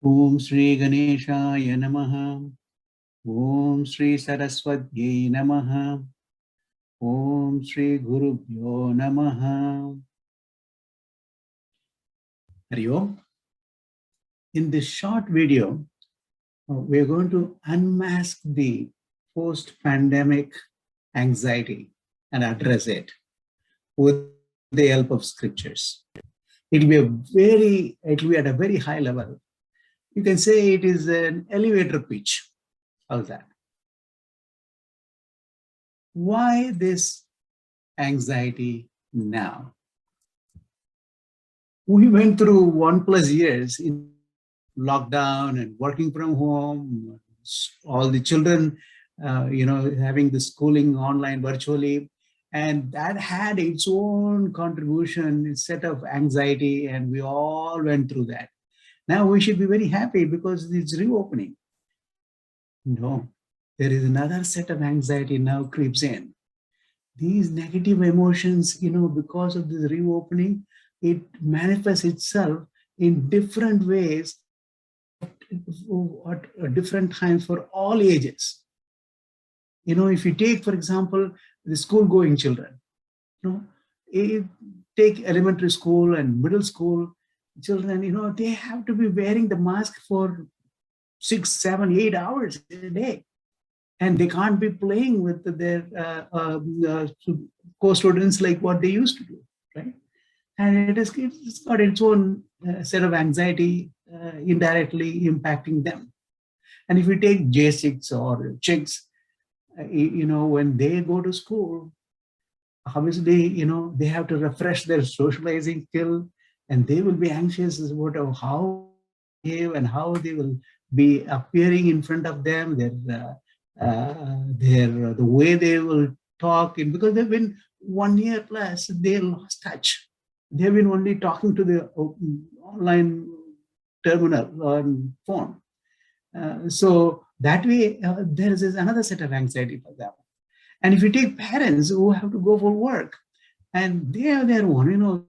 Om Shri Ganeshaya Namaha. Om Shri Saraswatyai Namaha. Om Shri Gurubhyo Namaha. Hari Om. In this short video, we are going to unmask the post-pandemic anxiety and address it with the help of scriptures. It will be at a very high level. You can say it is an elevator pitch. How's that? Why this anxiety now? We went through 1+ years in lockdown and working from home, all the children, having the schooling online virtually, and that had its own contribution, its set of anxiety, and we all went through that. Now we should be very happy because it's reopening. No, there is another set of anxiety now creeps in. These negative emotions, because of this reopening, it manifests itself in different ways at different times for all ages. If you take, for example, the school-going children, take elementary school and middle school children, they have to be wearing the mask for 6, 7, 8 hours a day. And they can't be playing with their co-students like what they used to do, right? And it's got its own set of anxiety indirectly impacting them. And if you take J6 or chicks, when they go to school, obviously, they have to refresh their socializing skill, and they will be anxious about how they behave and how they will be appearing in front of them, the way they will talk, because they've been 1 year plus, they lost touch. They've been only talking to the online terminal on phone. So that way, there is another set of anxiety for them. And if you take parents who have to go for work, and they are their own,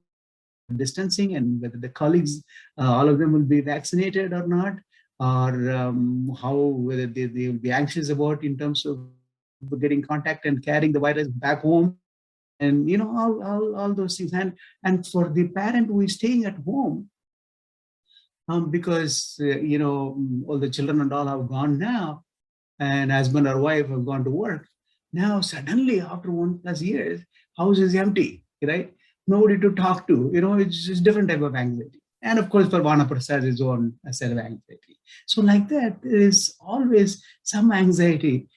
distancing, and whether the colleagues, all of them will be vaccinated or not, or whether they will be anxious about in terms of getting contact and carrying the virus back home, and all those things. And for the parent who is staying at home, because all the children and all have gone now, and husband or wife have gone to work. Now suddenly, after 1+ years, house is empty, right? Nobody to talk to. It's just different type of anxiety. And of course, for Vanaprasad, his own set of anxiety. So like that, there is always some anxiety,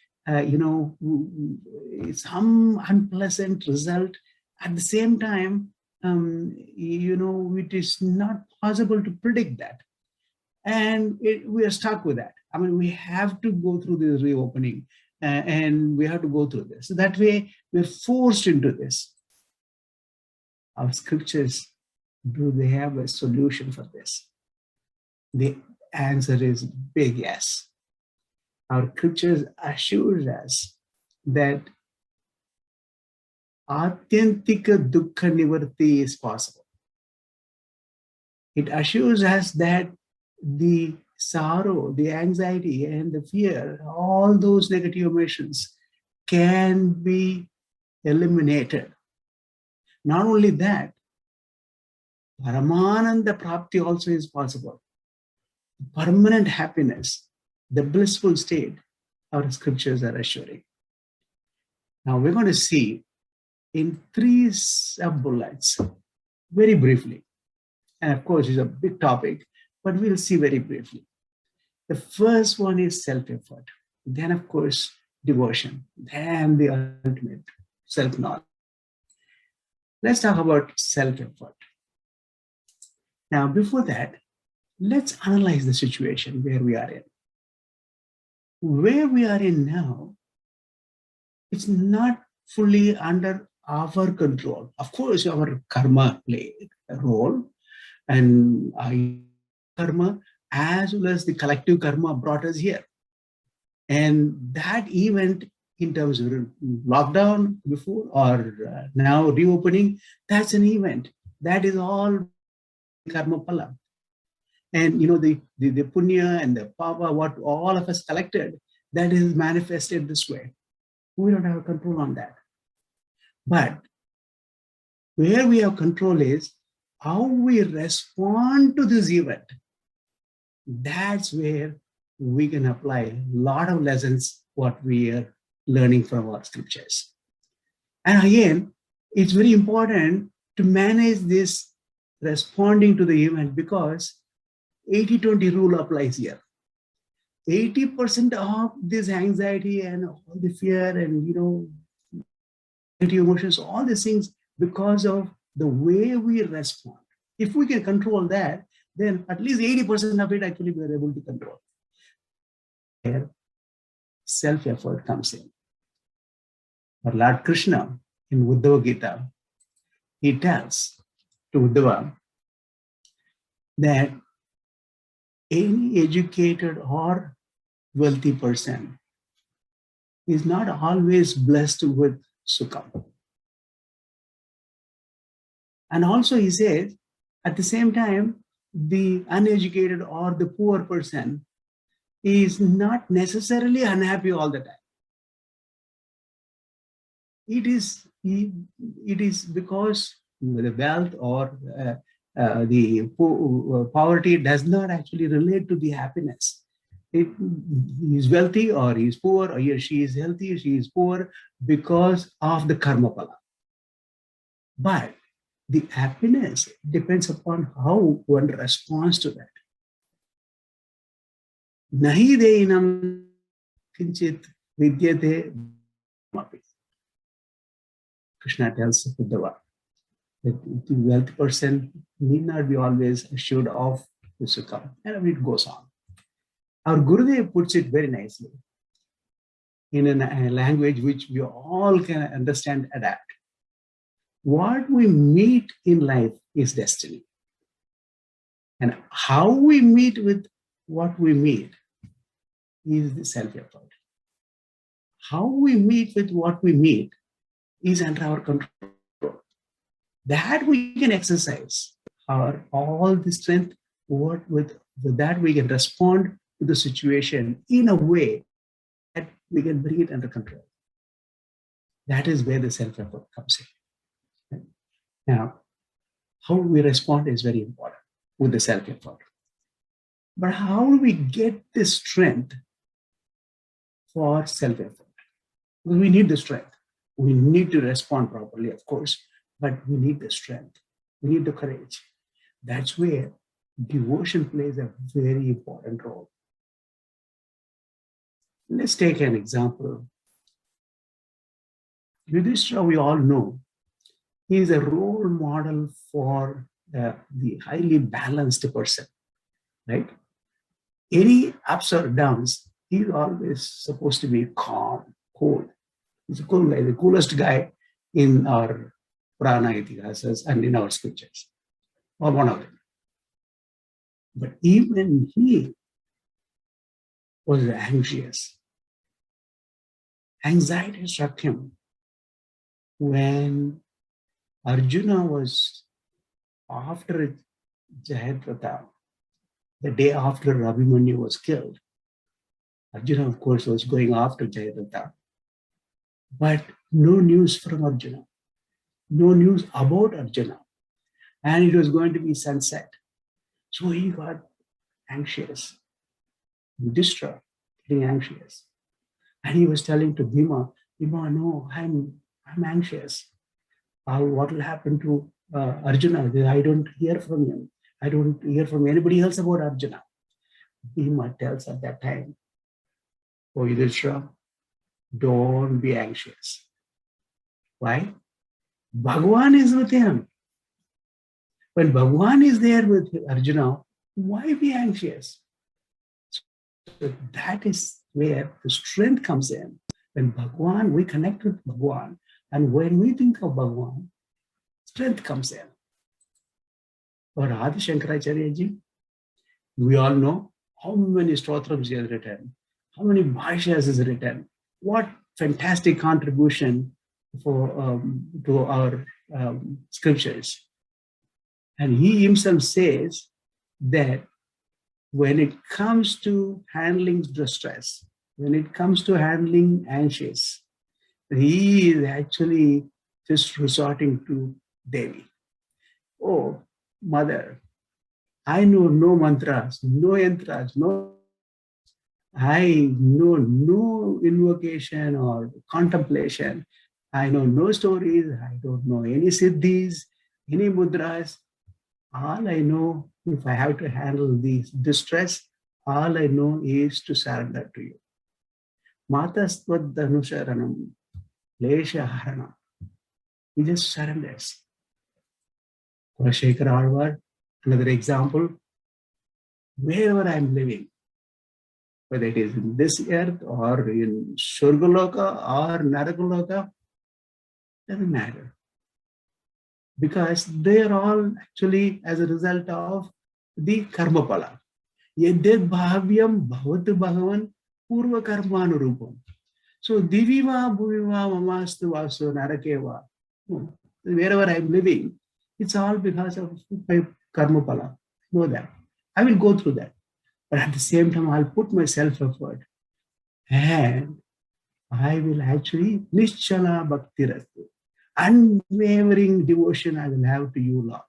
some unpleasant result. At the same time, it is not possible to predict that. And we are stuck with that. I mean, we have to go through this reopening, and we have to go through this. So that way, we're forced into this. Our scriptures, do they have a solution for this? The answer is big yes. Our scriptures assures us that Atyantika Dukkha Nivarti is possible. It assures us that the sorrow, the anxiety, and the fear, all those negative emotions can be eliminated. Not only that, Paramananda Prapti also is possible. Permanent happiness, the blissful state, our scriptures are assuring. Now we're going to see in 3 sub-bullets, very briefly. And of course, it's a big topic, but we'll see very briefly. The first one is self-effort. Then, of course, devotion. Then the ultimate, self-knowledge. Let's talk about self-effort. Now, before that, let's analyze the situation where we are in. Where we are in now, it's not fully under our control. Of course, our karma played a role, and our karma as well as the collective karma brought us here. And that event, in terms of lockdown before or now reopening, that's an event. That is all karma pala. And the punya and the pava, what all of us collected, that is manifested this way. We don't have control on that. But where we have control is how we respond to this event. That's where we can apply a lot of lessons, what we are learning from our scriptures. And again, it's very important to manage this responding to the event, because 80-20 rule applies here. 80% of this anxiety and all the fear and negative emotions, all these things, because of the way we respond. If we can control that, then at least 80% of it actually we are able to control. Here, self-effort comes in. Our Lord Krishna in Uddhava Gita, he tells to Uddhava that any educated or wealthy person is not always blessed with sukha. And also he says, at the same time, the uneducated or the poor person is not necessarily unhappy all the time. It is because the wealth or the poverty does not actually relate to the happiness. He's wealthy or he's poor, or he or she is healthy or she is poor because of the karma pala. But the happiness depends upon how one responds to that. Nahi deinam kinchit vidyate. Krishna tells Uddhava that the wealthy person need not be always assured of the sukha. And it goes on. Our Gurudev puts it very nicely in a language which we all can understand, adapt. What we meet in life is destiny. And how we meet with what we meet is the self-effort. How we meet with what we meet is under our control. That we can exercise all the strength, with that we can respond to the situation in a way that we can bring it under control. That is where the self-effort comes in. Now, how we respond is very important with the self-effort. But how do we get the strength for self-effort? Because we need the strength. We need to respond properly, of course, but we need the strength. We need the courage. That's where devotion plays a very important role. Let's take an example. Yudhishthira, we all know, he is a role model for the highly balanced person, right? Any ups or downs, he's always supposed to be calm, cool. He's a cool guy, the coolest guy in our Purana Itihasas and in our scriptures, or one of them. But even he was anxious. Anxiety struck him when Arjuna was after Jayadratha, the day after Abhimanyu was killed. Arjuna, of course, was going after Jayadratha. But no news from Arjuna, no news about Arjuna. And it was going to be sunset. So he got anxious, distraught, getting anxious. And he was telling to Bhima, no, I'm anxious. What will happen to Arjuna? I don't hear from him. I don't hear from anybody else about Arjuna. Bhima tells at that time, oh Yudhishthira, don't be anxious. Why? Bhagwan is with him. When Bhagwan is there with Arjuna, why be anxious? So that is where the strength comes in. When Bhagwan, we connect with Bhagwan, and when we think of Bhagwan, strength comes in. For Adi Shankaracharya ji, we all know how many stotrams he has written, how many bhashyas he has written, what fantastic contribution to our scriptures. And he himself says that when it comes to handling distress, when it comes to handling anxious, he is actually just resorting to Devi. Oh, mother, I know no mantras, no yantras, no. I know no invocation or contemplation. I know no stories. I don't know any siddhis, any mudras. All I know, if I have to handle this distress, all I know is to surrender to you. Matastvadhanusharanam, leshaharanam. He just surrenders. Kulashekara Alvar, another example, wherever I'm living, whether it is in this earth or in Shurgaloka or Naragaloka, doesn't matter. Because they are all actually as a result of the karma pala. Yeded bhavyam bhavatu bhagavan purva karmanurupam. So diviva bhuviva mamastu vaso narakeva. Wherever I'm living, it's all because of my karma pala. I know that. I will go through that. But at the same time, I'll put my self-effort and I will actually nischala bhakti rastu. Unwavering devotion I will have to you, Lord.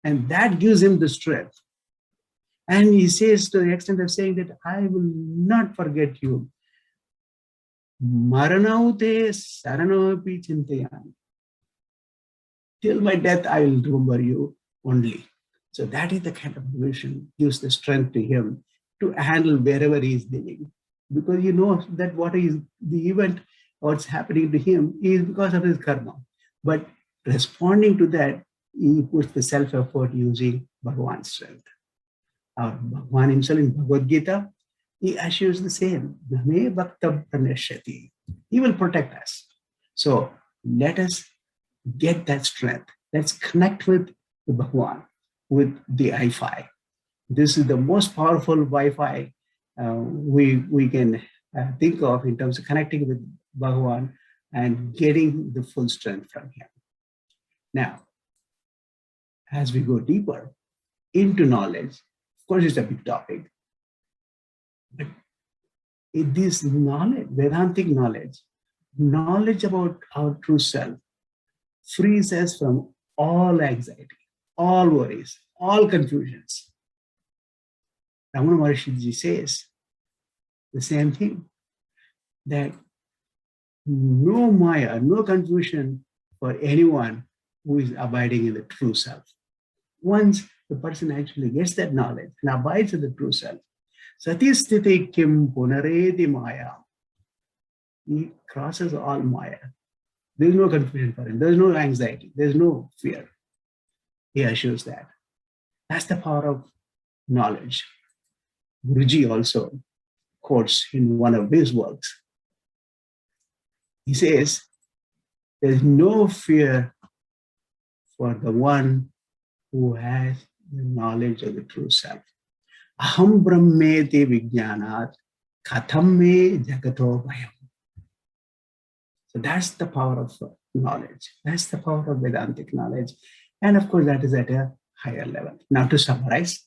And that gives him the strength. And he says, to the extent of saying that I will not forget you. Maranaute saranopi chintayan. Till my death, I will remember you only. So that is the kind of devotion gives the strength to him to handle wherever he is living. Because you know that what is the event, what's happening to him is because of his karma. But responding to that, he puts the self-effort using Bhagavan's strength. Our Bhagavan himself in Bhagavad Gita, he assures the same. Name bhakta pranashyati. He will protect us. So let us get that strength. Let's connect with the Bhagavan, with the Wi-Fi. This is the most powerful Wi-Fi we can think of in terms of connecting with Bhagavan and getting the full strength from him. Now, as we go deeper into knowledge, of course, it's a big topic, but this knowledge, Vedantic knowledge, knowledge about our true self, frees us from all anxiety, all worries, all confusions. Ramana Maharshi says the same thing, that no maya, no confusion for anyone who is abiding in the true self. Once the person actually gets that knowledge and abides in the true self, sati sthiti kim punareti maya, he crosses all maya. There is no confusion for him. There is no anxiety. There is no fear. He assures that. That's the power of knowledge. Guruji also quotes in one of his works. He says, there is no fear for the one who has the knowledge of the true self. Aham brahmeti vijnanat katham me jagato bhayam. So that's the power of knowledge. That's the power of Vedantic knowledge. And of course, that is at a higher level. Now to summarize,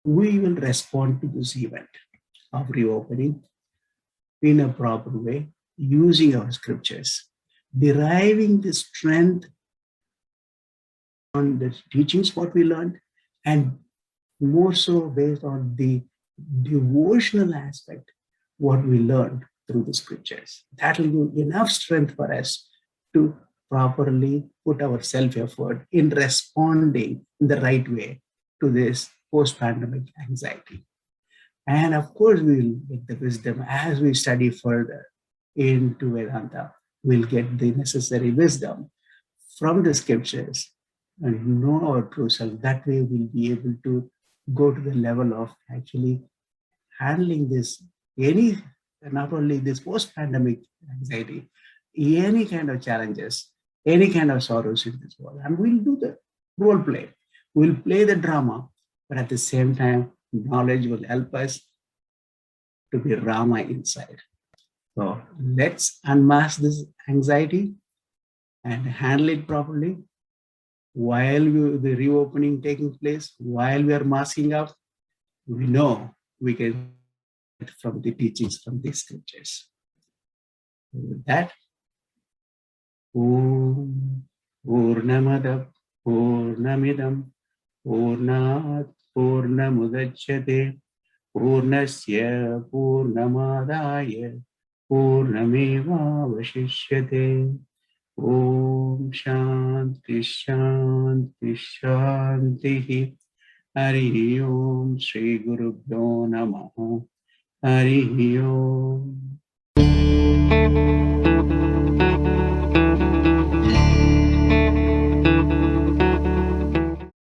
we will respond to this event of reopening in a proper way, using our scriptures, deriving the strength on the teachings, what we learned, and more so based on the devotional aspect, what we learned through the scriptures. That will give enough strength for us to properly put our self-effort in responding in the right way to this post-pandemic anxiety. And of course, we'll get the wisdom as we study further into Vedanta. We'll get the necessary wisdom from the scriptures and know our true self. That way, we'll be able to go to the level of actually handling this, not only this post-pandemic anxiety, any kind of challenges, any kind of sorrows in this world. And we'll do the role play. We'll play the drama, but at the same time, knowledge will help us to be Rama inside. So let's unmask this anxiety and handle it properly while the reopening taking place, while we are masking up, we know we get from the teachings from these scriptures. With that, Om Purnamada Purnamidam Purnat Purnamudachyate Purnasya Purnamadaya Purnameva Vashishyate. Om Shanti Shanti Shanti. Hari Om Shri Gurubhyo Namaha. Hari Om.